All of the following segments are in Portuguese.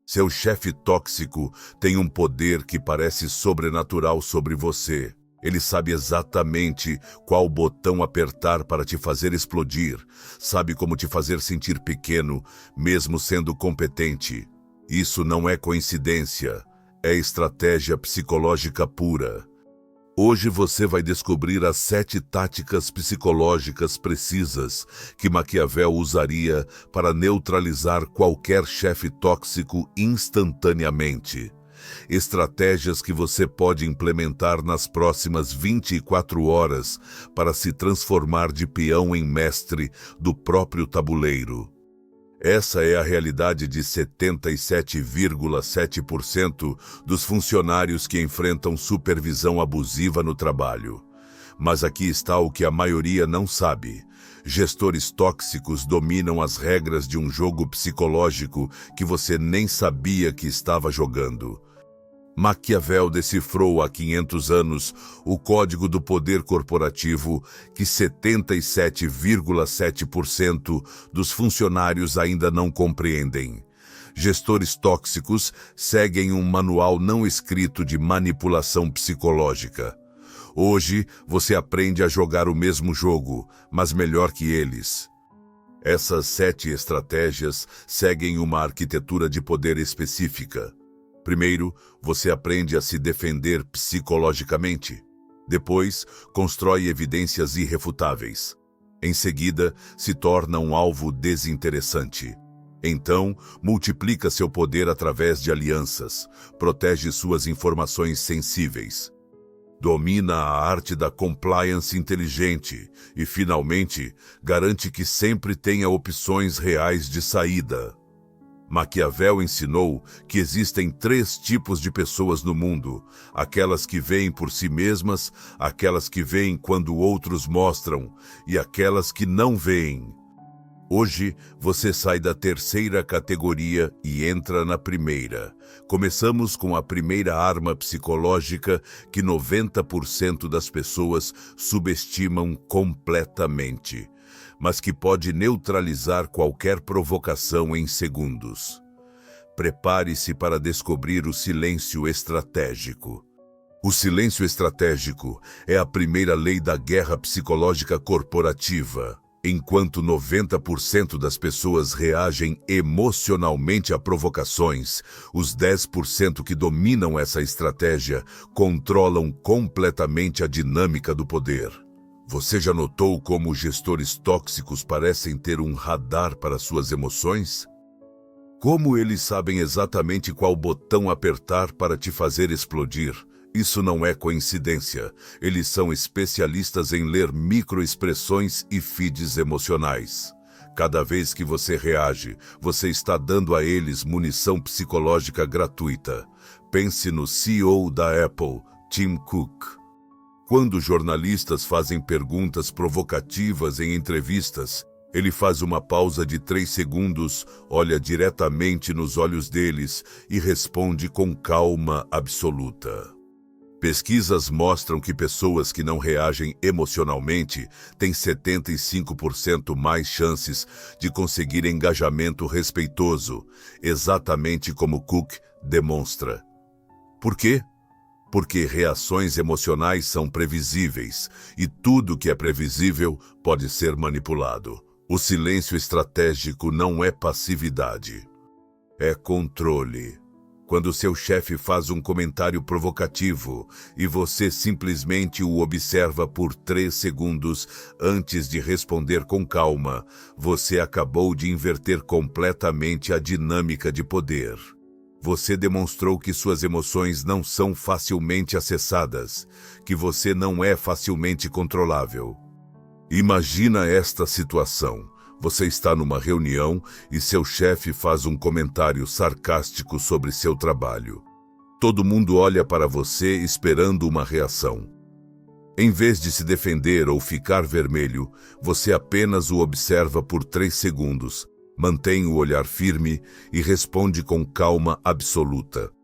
Seu chefe tóxico tem um poder que parece sobrenatural sobre você. Ele sabe exatamente qual botão apertar para te fazer explodir, sabe como te fazer sentir pequeno, mesmo sendo competente. Isso não é coincidência, é estratégia psicológica pura. Hoje você vai descobrir as 7 táticas psicológicas precisas que Maquiavel usaria para neutralizar qualquer chefe tóxico instantaneamente. Estratégias que você pode implementar nas próximas 24 horas para se transformar de peão em mestre do próprio tabuleiro. Essa é a realidade de 77,7% dos funcionários que enfrentam supervisão abusiva no trabalho. Mas aqui está o que a maioria não sabe. Gestores tóxicos dominam as regras de um jogo psicológico que você nem sabia que estava jogando. Maquiavel decifrou há 500 anos o código do poder corporativo que 77,7% dos funcionários ainda não compreendem. Gestores tóxicos seguem um manual não escrito de manipulação psicológica. Hoje, você aprende a jogar o mesmo jogo, mas melhor que eles. Essas 7 estratégias seguem uma arquitetura de poder específica. Primeiro, você aprende a se defender psicologicamente. Depois, constrói evidências irrefutáveis. Em seguida, se torna um alvo desinteressante. Então, multiplica seu poder através de alianças. Protege suas informações sensíveis. Domina a arte da compliance inteligente e, finalmente, garante que sempre tenha opções reais de saída. Maquiavel ensinou que existem 3 tipos de pessoas no mundo: aquelas que veem por si mesmas, aquelas que veem quando outros mostram e aquelas que não veem. Hoje, você sai da 3ª categoria e entra na 1ª. Começamos com a primeira arma psicológica que 90% das pessoas subestimam completamente, mas que pode neutralizar qualquer provocação em segundos. Prepare-se para descobrir o silêncio estratégico. O silêncio estratégico é a primeira lei da guerra psicológica corporativa. Enquanto 90% das pessoas reagem emocionalmente a provocações, os 10% que dominam essa estratégia controlam completamente a dinâmica do poder. Você já notou como gestores tóxicos parecem ter um radar para suas emoções? Como eles sabem exatamente qual botão apertar para te fazer explodir? Isso não é coincidência. Eles são especialistas em ler microexpressões e feeds emocionais. Cada vez que você reage, você está dando a eles munição psicológica gratuita. Pense no CEO da Apple, Tim Cook. Quando jornalistas fazem perguntas provocativas em entrevistas, ele faz uma pausa de 3 segundos, olha diretamente nos olhos deles e responde com calma absoluta. Pesquisas mostram que pessoas que não reagem emocionalmente têm 75% mais chances de conseguir engajamento respeitoso, exatamente como Cook demonstra. Por quê? Porque reações emocionais são previsíveis, e tudo que é previsível pode ser manipulado. O silêncio estratégico não é passividade, é controle. Quando seu chefe faz um comentário provocativo e você simplesmente o observa por 3 segundos antes de responder com calma, você acabou de inverter completamente a dinâmica de poder. Você demonstrou que suas emoções não são facilmente acessadas, que você não é facilmente controlável. Imagina esta situação. Você está numa reunião e seu chefe faz um comentário sarcástico sobre seu trabalho. Todo mundo olha para você esperando uma reação. Em vez de se defender ou ficar vermelho, você apenas o observa por 3 segundos, mantém o olhar firme e responde com calma absoluta.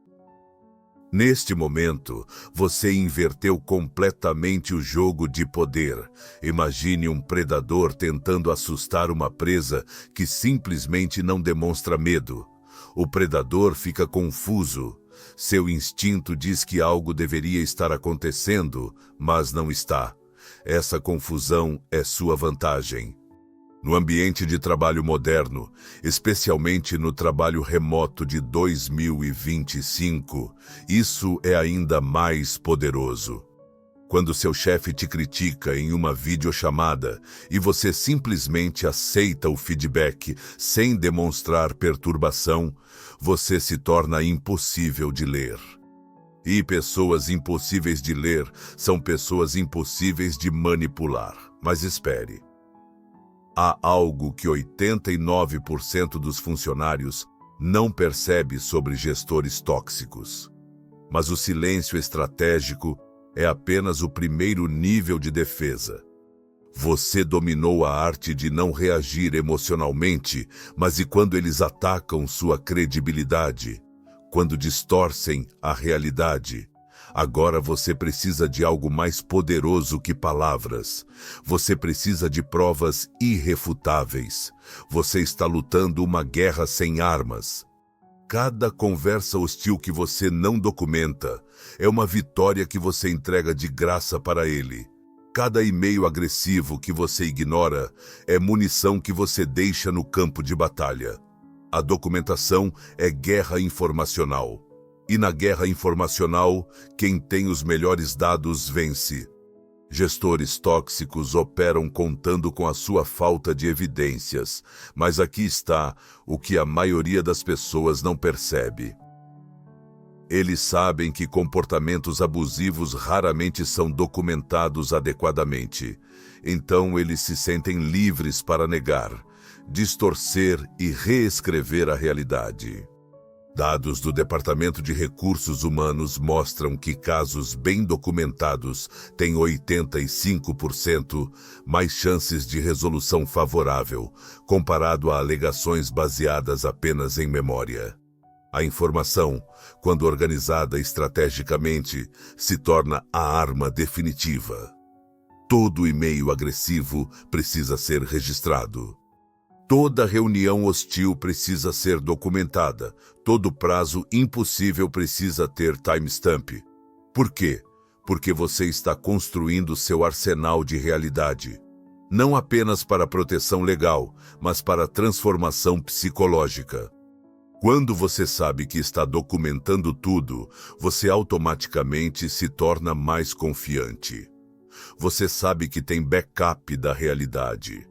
Neste momento, você inverteu completamente o jogo de poder. Imagine um predador tentando assustar uma presa que simplesmente não demonstra medo. O predador fica confuso. Seu instinto diz que algo deveria estar acontecendo, mas não está. Essa confusão é sua vantagem. No ambiente de trabalho moderno, especialmente no trabalho remoto de 2025, isso é ainda mais poderoso. Quando seu chefe te critica em uma videochamada e você simplesmente aceita o feedback sem demonstrar perturbação, você se torna impossível de ler. E pessoas impossíveis de ler são pessoas impossíveis de manipular. Mas espere. Há algo que 89% dos funcionários não percebe sobre gestores tóxicos. Mas o silêncio estratégico é apenas o primeiro nível de defesa. Você dominou a arte de não reagir emocionalmente, mas e quando eles atacam sua credibilidade? Quando distorcem a realidade? Agora você precisa de algo mais poderoso que palavras. Você precisa de provas irrefutáveis. Você está lutando uma guerra sem armas. Cada conversa hostil que você não documenta é uma vitória que você entrega de graça para ele. Cada e-mail agressivo que você ignora é munição que você deixa no campo de batalha. A documentação é guerra informacional. E na guerra informacional, quem tem os melhores dados vence. Gestores tóxicos operam contando com a sua falta de evidências, mas aqui está o que a maioria das pessoas não percebe. Eles sabem que comportamentos abusivos raramente são documentados adequadamente, então eles se sentem livres para negar, distorcer e reescrever a realidade. Dados do Departamento de Recursos Humanos mostram que casos bem documentados têm 85% mais chances de resolução favorável, comparado a alegações baseadas apenas em memória. A informação, quando organizada estrategicamente, se torna a arma definitiva. Todo e-mail agressivo precisa ser registrado. Toda reunião hostil precisa ser documentada. Todo prazo impossível precisa ter timestamp. Por quê? Porque você está construindo seu arsenal de realidade. Não apenas para proteção legal, mas para transformação psicológica. Quando você sabe que está documentando tudo, você automaticamente se torna mais confiante. Você sabe que tem backup da realidade.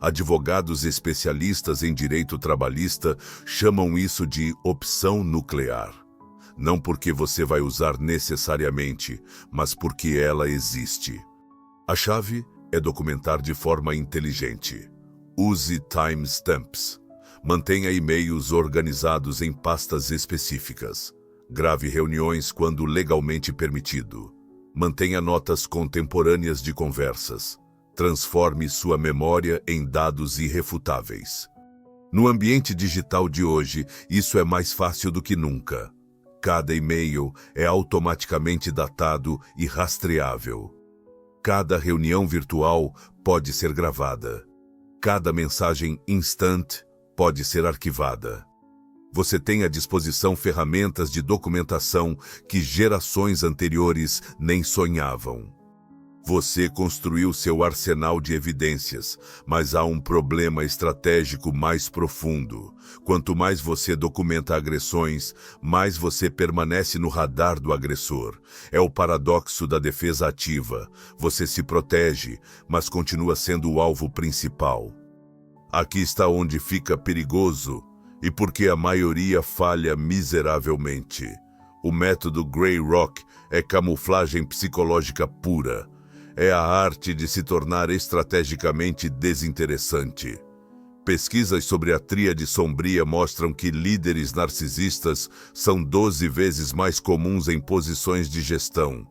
Advogados especialistas em direito trabalhista chamam isso de opção nuclear. Não porque você vai usar necessariamente, mas porque ela existe. A chave é documentar de forma inteligente. Use timestamps. Mantenha e-mails organizados em pastas específicas. Grave reuniões quando legalmente permitido. Mantenha notas contemporâneas de conversas. Transforme sua memória em dados irrefutáveis. No ambiente digital de hoje, isso é mais fácil do que nunca. Cada e-mail é automaticamente datado e rastreável. Cada reunião virtual pode ser gravada. Cada mensagem instant pode ser arquivada. Você tem à disposição ferramentas de documentação que gerações anteriores nem sonhavam. Você construiu seu arsenal de evidências, mas há um problema estratégico mais profundo. Quanto mais você documenta agressões, mais você permanece no radar do agressor. É o paradoxo da defesa ativa. Você se protege, mas continua sendo o alvo principal. Aqui está onde fica perigoso, e porque a maioria falha miseravelmente. O método Grey Rock é camuflagem psicológica pura. É a arte de se tornar estrategicamente desinteressante. Pesquisas sobre a tríade sombria mostram que líderes narcisistas são 12 vezes mais comuns em posições de gestão.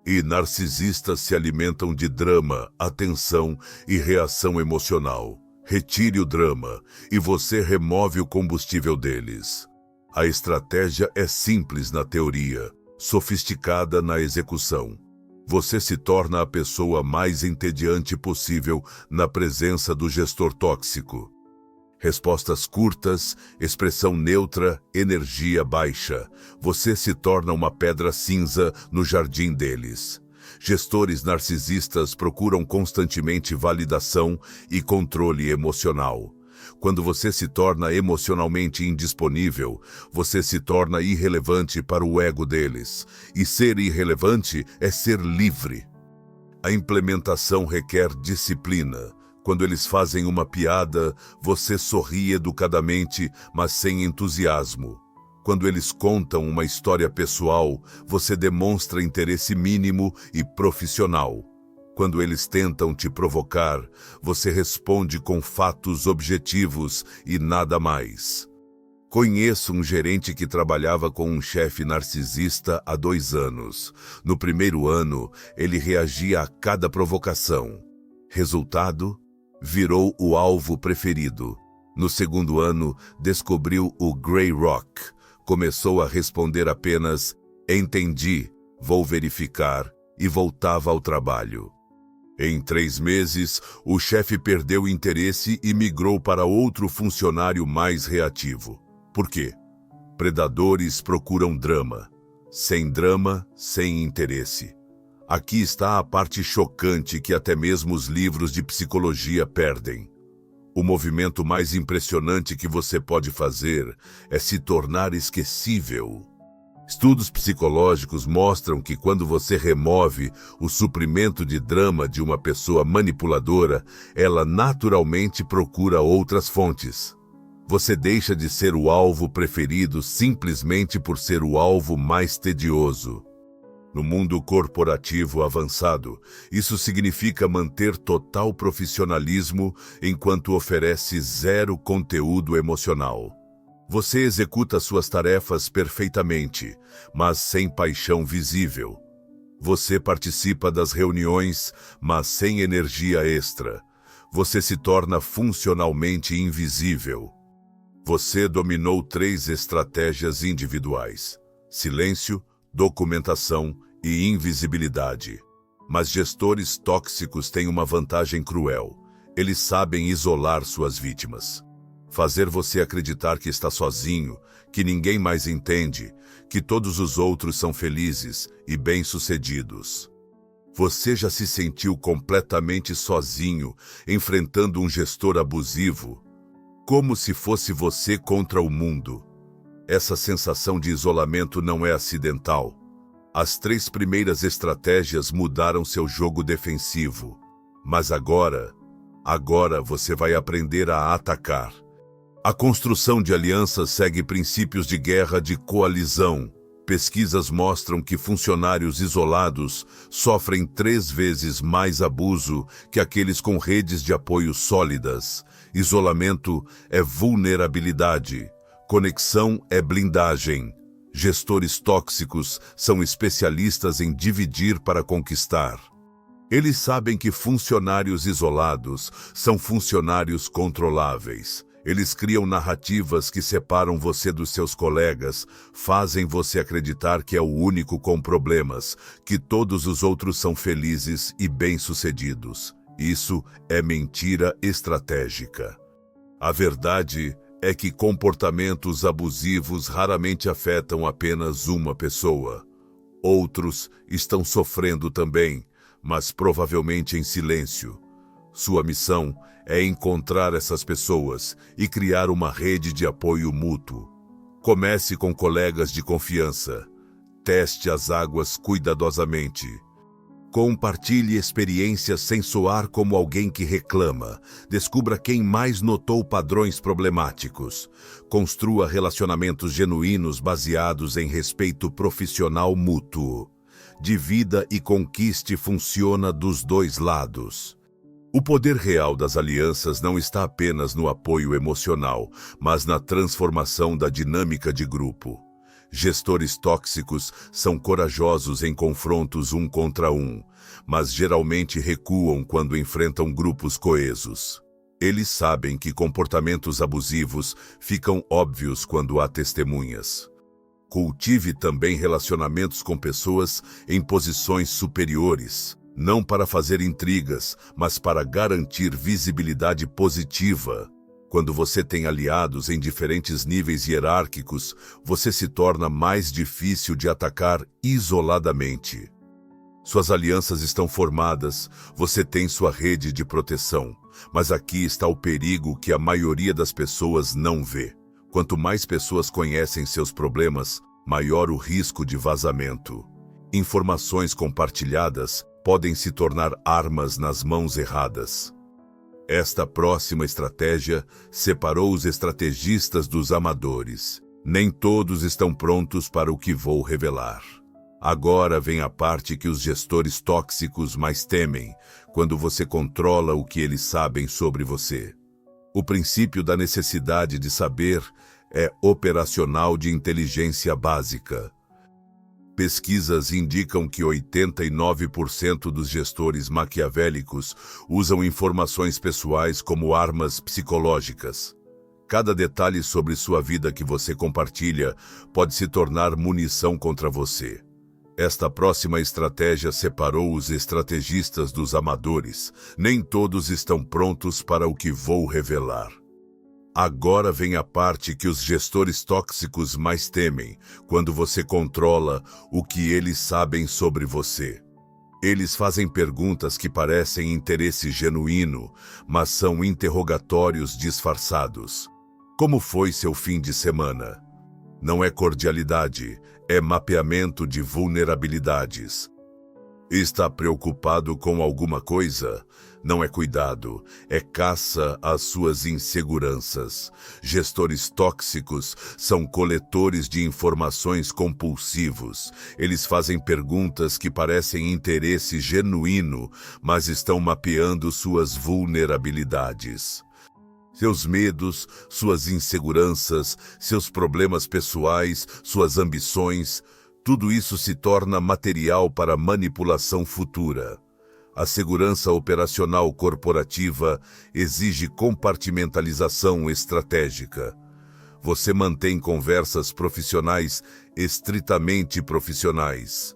E narcisistas se alimentam de drama, atenção e reação emocional. Retire o drama e você remove o combustível deles. A estratégia é simples na teoria, sofisticada na execução. Você se torna a pessoa mais entediante possível na presença do gestor tóxico. Respostas curtas, expressão neutra, energia baixa. Você se torna uma pedra cinza no jardim deles. Gestores narcisistas procuram constantemente validação e controle emocional. Quando você se torna emocionalmente indisponível, você se torna irrelevante para o ego deles. E ser irrelevante é ser livre. A implementação requer disciplina. Quando eles fazem uma piada, você sorri educadamente, mas sem entusiasmo. Quando eles contam uma história pessoal, você demonstra interesse mínimo e profissional. Quando eles tentam te provocar, você responde com fatos objetivos e nada mais. Conheço um gerente que trabalhava com um chefe narcisista há 2 anos. No primeiro ano, ele reagia a cada provocação. Resultado? Virou o alvo preferido. No segundo ano, descobriu o Grey Rock. Começou a responder apenas, entendi, vou verificar, e voltava ao trabalho. Em 3 meses, o chefe perdeu o interesse e migrou para outro funcionário mais reativo. Por quê? Predadores procuram drama. Sem drama, sem interesse. Aqui está a parte chocante que até mesmo os livros de psicologia perdem. O movimento mais impressionante que você pode fazer é se tornar esquecível. Estudos psicológicos mostram que quando você remove o suprimento de drama de uma pessoa manipuladora, ela naturalmente procura outras fontes. Você deixa de ser o alvo preferido simplesmente por ser o alvo mais tedioso. No mundo corporativo avançado, isso significa manter total profissionalismo enquanto oferece 0 conteúdo emocional. Você executa suas tarefas perfeitamente, mas sem paixão visível. Você participa das reuniões, mas sem energia extra. Você se torna funcionalmente invisível. Você dominou 3 estratégias individuais: silêncio, documentação e invisibilidade. Mas gestores tóxicos têm uma vantagem cruel. Eles sabem isolar suas vítimas. Fazer você acreditar que está sozinho, que ninguém mais entende, que todos os outros são felizes e bem-sucedidos. Você já se sentiu completamente sozinho, enfrentando um gestor abusivo? Como se fosse você contra o mundo. Essa sensação de isolamento não é acidental. As 3 primeiras estratégias mudaram seu jogo defensivo. Mas agora você vai aprender a atacar. A construção de alianças segue princípios de guerra de coalizão. Pesquisas mostram que funcionários isolados sofrem 3 vezes mais abuso que aqueles com redes de apoio sólidas. Isolamento é vulnerabilidade. Conexão é blindagem. Gestores tóxicos são especialistas em dividir para conquistar. Eles sabem que funcionários isolados são funcionários controláveis. Eles criam narrativas que separam você dos seus colegas, fazem você acreditar que é o único com problemas, que todos os outros são felizes e bem-sucedidos. Isso é mentira estratégica. A verdade é que comportamentos abusivos raramente afetam apenas uma pessoa. Outros estão sofrendo também, mas provavelmente em silêncio. Sua missão é encontrar essas pessoas e criar uma rede de apoio mútuo. Comece com colegas de confiança. Teste as águas cuidadosamente. Compartilhe experiências sem soar como alguém que reclama. Descubra quem mais notou padrões problemáticos. Construa relacionamentos genuínos baseados em respeito profissional mútuo. Divida e conquiste funciona dos 2 lados. O poder real das alianças não está apenas no apoio emocional, mas na transformação da dinâmica de grupo. Gestores tóxicos são corajosos em confrontos 1 contra 1, mas geralmente recuam quando enfrentam grupos coesos. Eles sabem que comportamentos abusivos ficam óbvios quando há testemunhas. Cultive também relacionamentos com pessoas em posições superiores, não para fazer intrigas, mas para garantir visibilidade positiva. Quando você tem aliados em diferentes níveis hierárquicos, você se torna mais difícil de atacar isoladamente. Suas alianças estão formadas, você tem sua rede de proteção. Mas aqui está o perigo que a maioria das pessoas não vê. Quanto mais pessoas conhecem seus problemas, maior o risco de vazamento. Informações compartilhadas podem se tornar armas nas mãos erradas. Esta próxima estratégia separou os estrategistas dos amadores. Nem todos estão prontos para o que vou revelar. Agora vem a parte que os gestores tóxicos mais temem, quando você controla o que eles sabem sobre você. O princípio da necessidade de saber é operacional de inteligência básica. Pesquisas indicam que 89% dos gestores maquiavélicos usam informações pessoais como armas psicológicas. Cada detalhe sobre sua vida que você compartilha pode se tornar munição contra você. Esta próxima estratégia separou os estrategistas dos amadores. Nem todos estão prontos para o que vou revelar. Agora vem a parte que os gestores tóxicos mais temem, quando você controla o que eles sabem sobre você. Eles fazem perguntas que parecem interesse genuíno, mas são interrogatórios disfarçados. Como foi seu fim de semana? Não é cordialidade, é mapeamento de vulnerabilidades. Está preocupado com alguma coisa? Não é cuidado, é caça às suas inseguranças. Gestores tóxicos são coletores de informações compulsivos. Eles fazem perguntas que parecem interesse genuíno, mas estão mapeando suas vulnerabilidades. Seus medos, suas inseguranças, seus problemas pessoais, suas ambições, tudo isso se torna material para manipulação futura. A segurança operacional corporativa exige compartimentalização estratégica. Você mantém conversas profissionais estritamente profissionais.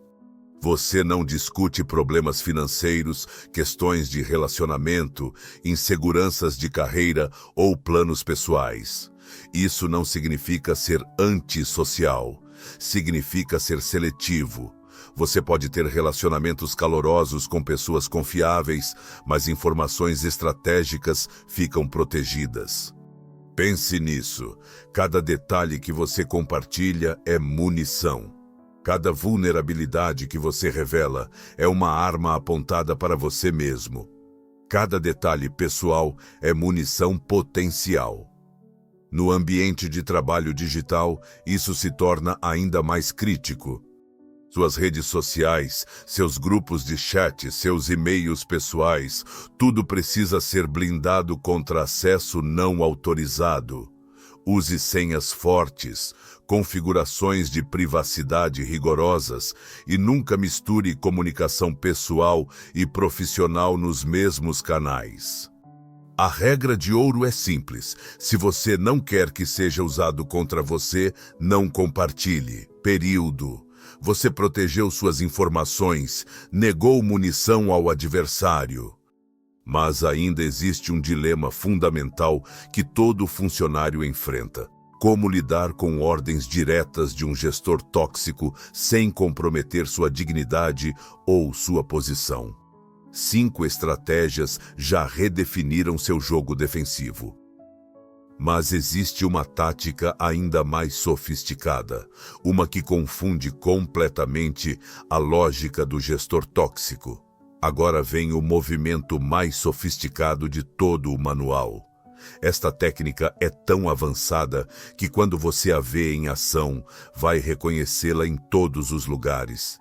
Você não discute problemas financeiros, questões de relacionamento, inseguranças de carreira ou planos pessoais. Isso não significa ser antissocial. Significa ser seletivo. Você pode ter relacionamentos calorosos com pessoas confiáveis, mas informações estratégicas ficam protegidas. Pense nisso. Cada detalhe que você compartilha é munição. Cada vulnerabilidade que você revela é uma arma apontada para você mesmo. Cada detalhe pessoal é munição potencial. No ambiente de trabalho digital, isso se torna ainda mais crítico. Suas redes sociais, seus grupos de chat, seus e-mails pessoais, tudo precisa ser blindado contra acesso não autorizado. Use senhas fortes, configurações de privacidade rigorosas e nunca misture comunicação pessoal e profissional nos mesmos canais. A regra de ouro é simples. Se você não quer que seja usado contra você, não compartilhe. Período. Você protegeu suas informações, negou munição ao adversário. Mas ainda existe um dilema fundamental que todo funcionário enfrenta. Como lidar com ordens diretas de um gestor tóxico sem comprometer sua dignidade ou sua posição? 5 estratégias já redefiniram seu jogo defensivo. Mas existe uma tática ainda mais sofisticada, uma que confunde completamente a lógica do gestor tóxico. Agora vem o movimento mais sofisticado de todo o manual. Esta técnica é tão avançada que quando você a vê em ação, vai reconhecê-la em todos os lugares.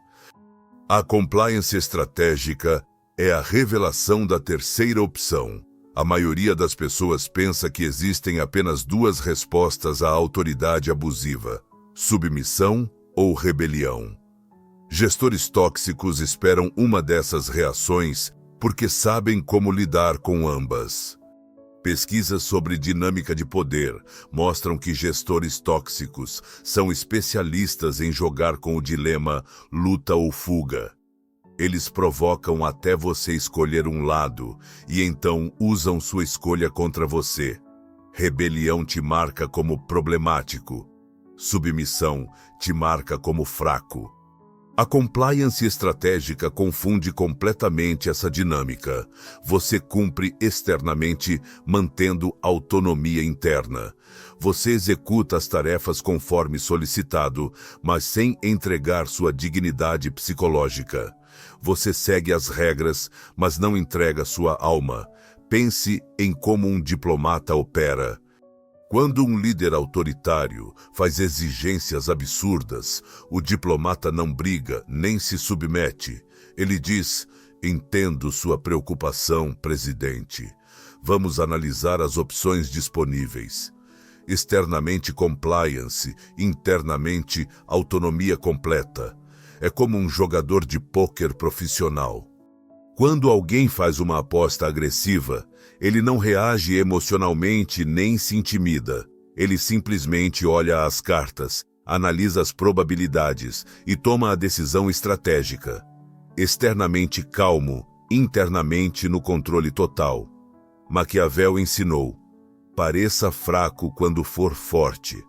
A compliance estratégica é a revelação da terceira opção. A maioria das pessoas pensa que existem apenas 2 respostas à autoridade abusiva: submissão ou rebelião. Gestores tóxicos esperam uma dessas reações porque sabem como lidar com ambas. Pesquisas sobre dinâmica de poder mostram que gestores tóxicos são especialistas em jogar com o dilema luta ou fuga. Eles provocam até você escolher um lado e então usam sua escolha contra você. Rebelião te marca como problemático. Submissão te marca como fraco. A compliance estratégica confunde completamente essa dinâmica. Você cumpre externamente, mantendo autonomia interna. Você executa as tarefas conforme solicitado, mas sem entregar sua dignidade psicológica. Você segue as regras, mas não entrega sua alma. Pense em como um diplomata opera. Quando um líder autoritário faz exigências absurdas, o diplomata não briga nem se submete. Ele diz: "Entendo sua preocupação, presidente. Vamos analisar as opções disponíveis." Externamente compliance, internamente autonomia completa. É como um jogador de pôquer profissional. Quando alguém faz uma aposta agressiva, ele não reage emocionalmente nem se intimida. Ele simplesmente olha as cartas, analisa as probabilidades e toma a decisão estratégica. Externamente calmo, internamente no controle total. Maquiavel ensinou: pareça fraco quando for forte.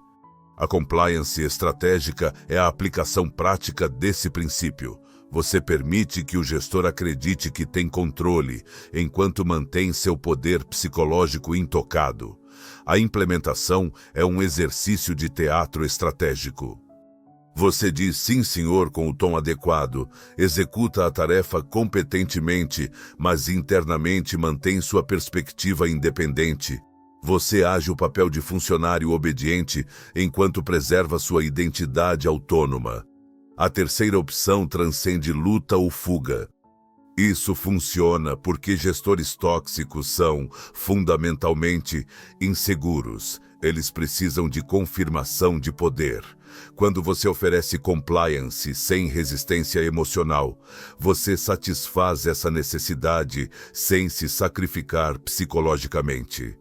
A compliance estratégica é a aplicação prática desse princípio. Você permite que o gestor acredite que tem controle, enquanto mantém seu poder psicológico intocado. A implementação é um exercício de teatro estratégico. Você diz sim, senhor, com o tom adequado, executa a tarefa competentemente, mas internamente mantém sua perspectiva independente. Você age o papel de funcionário obediente enquanto preserva sua identidade autônoma. A terceira opção transcende luta ou fuga. Isso funciona porque gestores tóxicos são, fundamentalmente, inseguros. Eles precisam de confirmação de poder. Quando você oferece compliance sem resistência emocional, você satisfaz essa necessidade sem se sacrificar psicologicamente.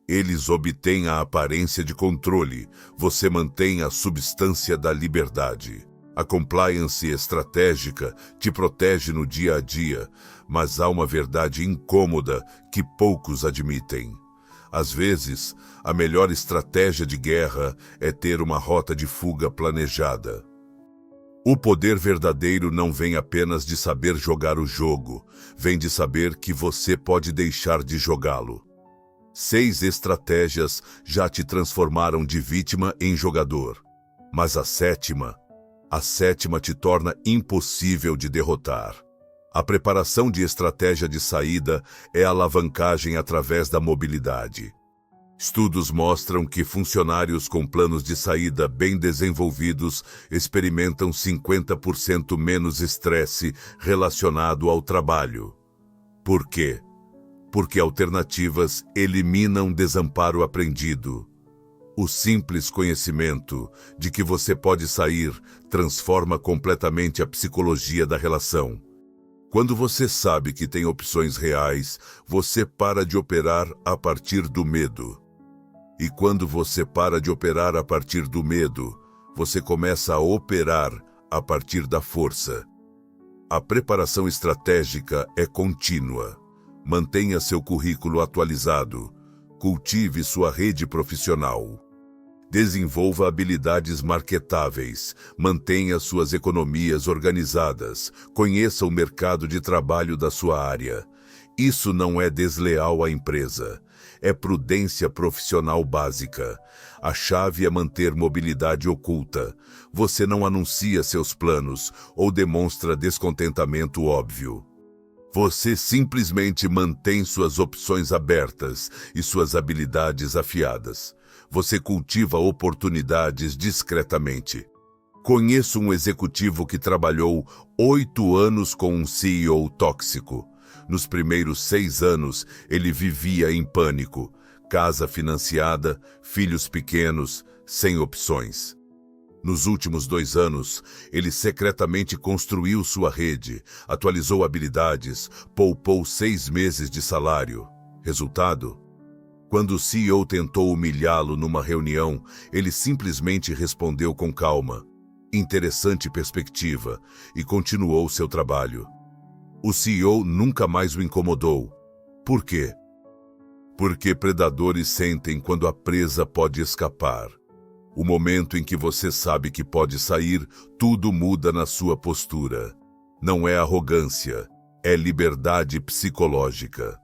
Eles obtêm a aparência de controle, você mantém a substância da liberdade. A compliance estratégica te protege no dia a dia, mas há uma verdade incômoda que poucos admitem. Às vezes, a melhor estratégia de guerra é ter uma rota de fuga planejada. O poder verdadeiro não vem apenas de saber jogar o jogo, vem de saber que você pode deixar de jogá-lo. 6 estratégias já te transformaram de vítima em jogador, mas a sétima te torna impossível de derrotar. A preparação de estratégia de saída é a alavancagem através da mobilidade. Estudos mostram que funcionários com planos de saída bem desenvolvidos experimentam 50% menos estresse relacionado ao trabalho. Por quê? Porque alternativas eliminam desamparo aprendido. O simples conhecimento de que você pode sair transforma completamente a psicologia da relação. Quando você sabe que tem opções reais, você para de operar a partir do medo. E quando você para de operar a partir do medo, você começa a operar a partir da força. A preparação estratégica é contínua. Mantenha seu currículo atualizado. Cultive sua rede profissional. Desenvolva habilidades marketáveis, mantenha suas economias organizadas, conheça o mercado de trabalho da sua área. Isso não é desleal à empresa, é prudência profissional básica. A chave é manter mobilidade oculta. Você não anuncia seus planos ou demonstra descontentamento óbvio. Você simplesmente mantém suas opções abertas e suas habilidades afiadas. Você cultiva oportunidades discretamente. Conheço um executivo que trabalhou 8 anos com um CEO tóxico. Nos primeiros 6 anos, ele vivia em pânico. Casa financiada, filhos pequenos, sem opções. Nos últimos 2 anos, ele secretamente construiu sua rede, atualizou habilidades, poupou 6 meses de salário. Resultado? Quando o CEO tentou humilhá-lo numa reunião, ele simplesmente respondeu com calma, interessante perspectiva, e continuou seu trabalho. O CEO nunca mais o incomodou. Por quê? Porque predadores sentem quando a presa pode escapar. O momento em que você sabe que pode sair, tudo muda na sua postura. Não é arrogância, é liberdade psicológica.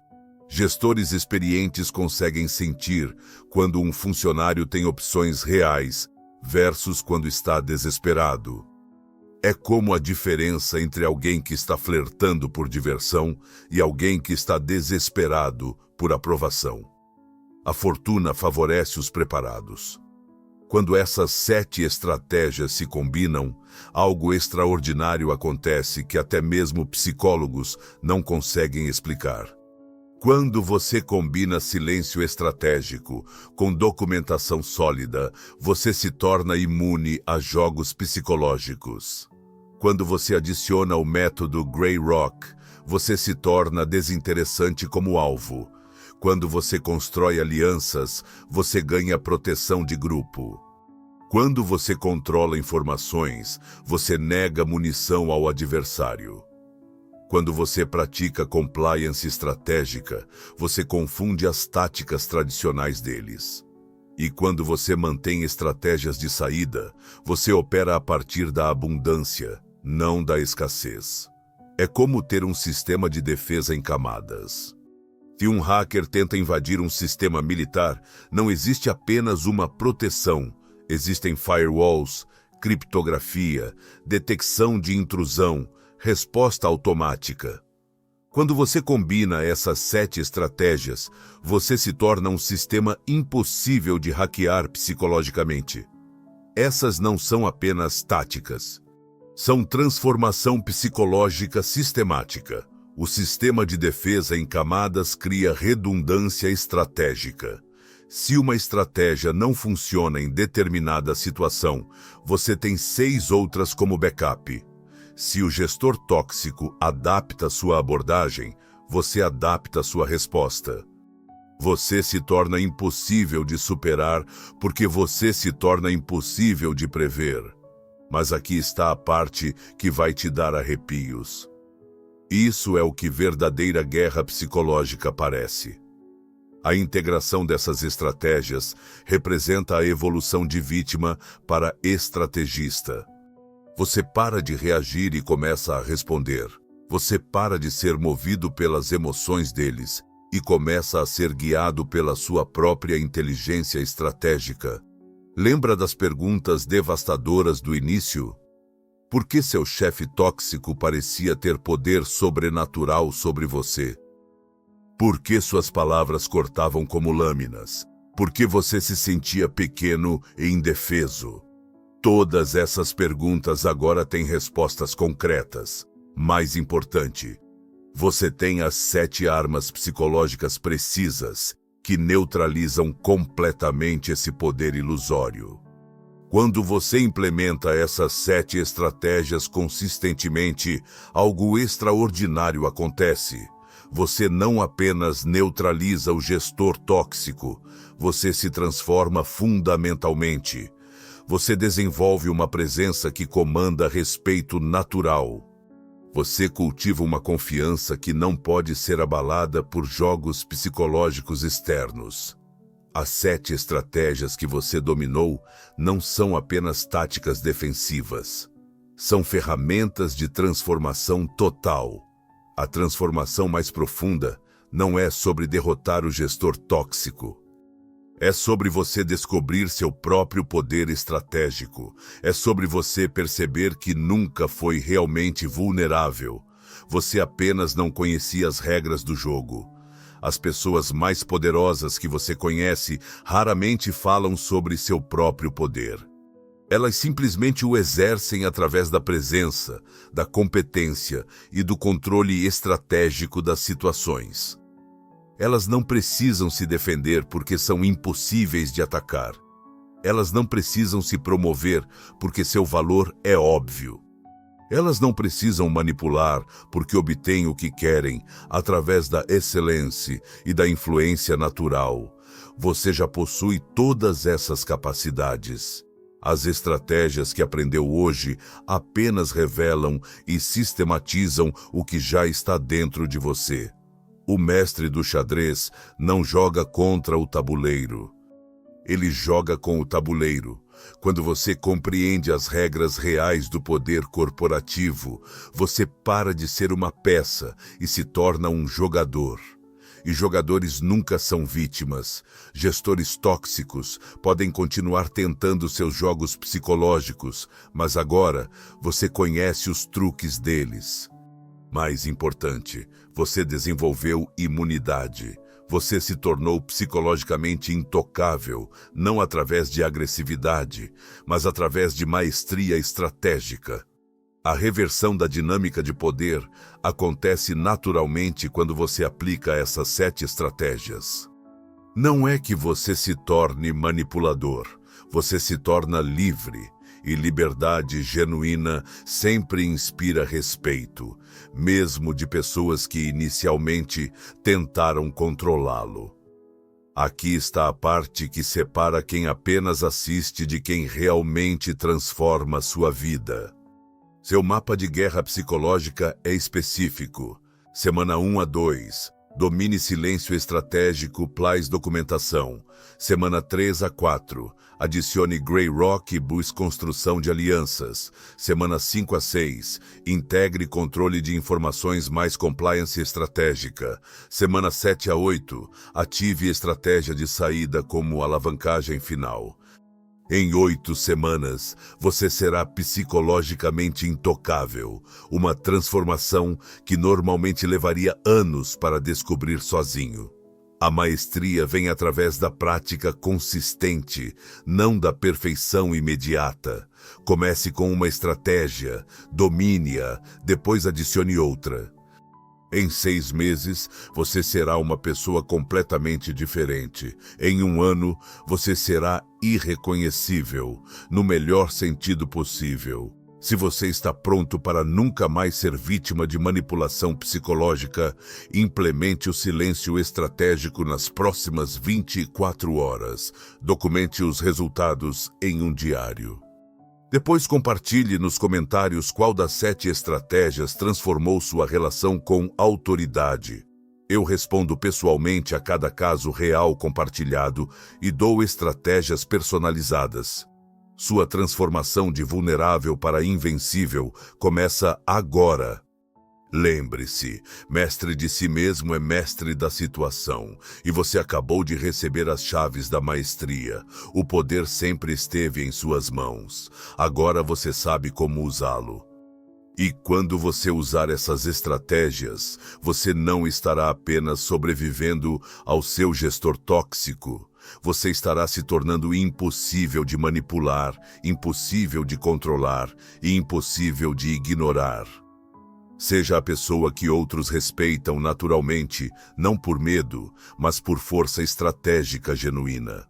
Gestores experientes conseguem sentir quando um funcionário tem opções reais versus quando está desesperado. É como a diferença entre alguém que está flertando por diversão e alguém que está desesperado por aprovação. A fortuna favorece os preparados. Quando essas 7 estratégias se combinam, algo extraordinário acontece que até mesmo psicólogos não conseguem explicar. Quando você combina silêncio estratégico com documentação sólida, você se torna imune a jogos psicológicos. Quando você adiciona o método Grey Rock, você se torna desinteressante como alvo. Quando você constrói alianças, você ganha proteção de grupo. Quando você controla informações, você nega munição ao adversário. Quando você pratica compliance estratégica, você confunde as táticas tradicionais deles. E quando você mantém estratégias de saída, você opera a partir da abundância, não da escassez. É como ter um sistema de defesa em camadas. Se um hacker tenta invadir um sistema militar, não existe apenas uma proteção. Existem firewalls, criptografia, detecção de intrusão, resposta automática. Quando você combina essas 7 estratégias, você se torna um sistema impossível de hackear psicologicamente. Essas não são apenas táticas. São transformação psicológica sistemática. O sistema de defesa em camadas cria redundância estratégica. Se uma estratégia não funciona em determinada situação, você tem 6 outras como backup. Se o gestor tóxico adapta sua abordagem, você adapta sua resposta. Você se torna impossível de superar porque você se torna impossível de prever. Mas aqui está a parte que vai te dar arrepios. Isso é o que verdadeira guerra psicológica parece. A integração dessas estratégias representa a evolução de vítima para estrategista. Você para de reagir e começa a responder. Você para de ser movido pelas emoções deles e começa a ser guiado pela sua própria inteligência estratégica. Lembra das perguntas devastadoras do início? Por que seu chefe tóxico parecia ter poder sobrenatural sobre você? Por que suas palavras cortavam como lâminas? Por que você se sentia pequeno e indefeso? Todas essas perguntas agora têm respostas concretas. Mais importante, você tem as 7 armas psicológicas precisas que neutralizam completamente esse poder ilusório. Quando você implementa essas 7 estratégias consistentemente, algo extraordinário acontece. Você não apenas neutraliza o gestor tóxico, você se transforma fundamentalmente. Você desenvolve uma presença que comanda respeito natural. Você cultiva uma confiança que não pode ser abalada por jogos psicológicos externos. As 7 estratégias que você dominou não são apenas táticas defensivas. São ferramentas de transformação total. A transformação mais profunda não é sobre derrotar o gestor tóxico. É sobre você descobrir seu próprio poder estratégico. É sobre você perceber que nunca foi realmente vulnerável. Você apenas não conhecia as regras do jogo. As pessoas mais poderosas que você conhece raramente falam sobre seu próprio poder. Elas simplesmente o exercem através da presença, da competência e do controle estratégico das situações. Elas não precisam se defender porque são impossíveis de atacar. Elas não precisam se promover porque seu valor é óbvio. Elas não precisam manipular porque obtêm o que querem através da excelência e da influência natural. Você já possui todas essas capacidades. As estratégias que aprendeu hoje apenas revelam e sistematizam o que já está dentro de você. O mestre do xadrez não joga contra o tabuleiro. Ele joga com o tabuleiro. Quando você compreende as regras reais do poder corporativo, você para de ser uma peça e se torna um jogador. E jogadores nunca são vítimas. Gestores tóxicos podem continuar tentando seus jogos psicológicos, mas agora você conhece os truques deles. Mais importante, você desenvolveu imunidade. Você se tornou psicologicamente intocável, não através de agressividade, mas através de maestria estratégica. A reversão da dinâmica de poder acontece naturalmente quando você aplica essas 7 estratégias. Não é que você se torne manipulador, você se torna livre, e liberdade genuína sempre inspira respeito, mesmo de pessoas que inicialmente tentaram controlá-lo. Aqui está a parte que separa quem apenas assiste de quem realmente transforma sua vida. Seu mapa de guerra psicológica é específico. Semana 1 a 2. Domine silêncio estratégico, plus documentação. Semana 3 a 4. Adicione Grey Rock e busque construção de alianças. Semana 5 a 6. Integre controle de informações mais compliance estratégica. Semana 7 a 8. Ative estratégia de saída como alavancagem final. Em 8 semanas, você será psicologicamente intocável, uma transformação que normalmente levaria anos para descobrir sozinho. A maestria vem através da prática consistente, não da perfeição imediata. Comece com uma estratégia, domine-a, depois adicione outra. Em 6 meses, você será uma pessoa completamente diferente. Em 1 ano, você será irreconhecível, no melhor sentido possível. Se você está pronto para nunca mais ser vítima de manipulação psicológica, implemente o silêncio estratégico nas próximas 24 horas. Documente os resultados em um diário. Depois compartilhe nos comentários qual das 7 estratégias transformou sua relação com autoridade. Eu respondo pessoalmente a cada caso real compartilhado e dou estratégias personalizadas. Sua transformação de vulnerável para invencível começa agora. Lembre-se, mestre de si mesmo é mestre da situação, e você acabou de receber as chaves da maestria. O poder sempre esteve em suas mãos. Agora você sabe como usá-lo. E quando você usar essas estratégias, você não estará apenas sobrevivendo ao seu gestor tóxico. Você estará se tornando impossível de manipular, impossível de controlar e impossível de ignorar. Seja a pessoa que outros respeitam naturalmente, não por medo, mas por força estratégica genuína.